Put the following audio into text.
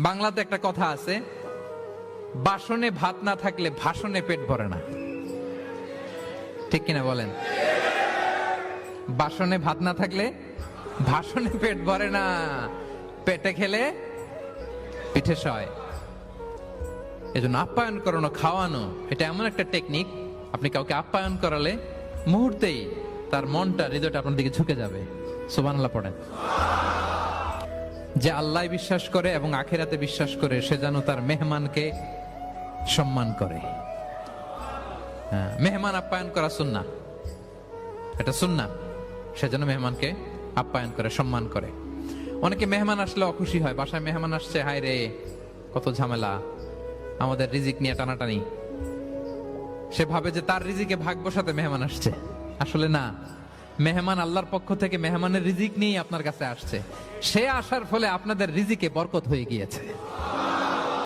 বাংলাতে একটা কথা আছে, বাসনে ভাত না থাকলে ভাষণে পেট ভরে না। ঠিক কিনা বলেন? বাসনে ভাত না থাকলে ভাষণে পেট ভরে না, পেটে খেলে পিঠে সয়। এজন্য আপ্যায়ন করানো, খাওয়ানো এটা এমন একটা টেকনিক, আপনি কাউকে আপ্যায়ন করালে মুহূর্তেই তার মনটা, হৃদয়টা আপনার দিকে ঝুঁকে যাবে। সুবহানাল্লাহ পড়েন। যে আল্লাহ বিশ্বাস করে এবং আখিরাতে বিশ্বাস করে সে যেন তার মেহমানকে সম্মান করে। মেহমান আপ্যায়ন করা সুন্নাহ, এটা সুন্নাহ। সে যেন মেহমানকে আপ্যায়ন করে, সম্মান করে। অনেকে মেহমান আসলে অখুশি হয়, বাসায় মেহমান আসছে, হায় রে কত ঝামেলা, আমাদের রিজিক নিয়ে টানাটানি। সে ভাবে যে তার রিজিকে ভাগ বসাতে মেহমান আসছে। আসলে না, মেহমান আল্লাহর পক্ষ থেকে মেহমানের রিজিক নিয়েই আপনার কাছে আসছে। সে আসার ফলে আপনাদের রিজিকে বরকত হয়ে গিয়েছে।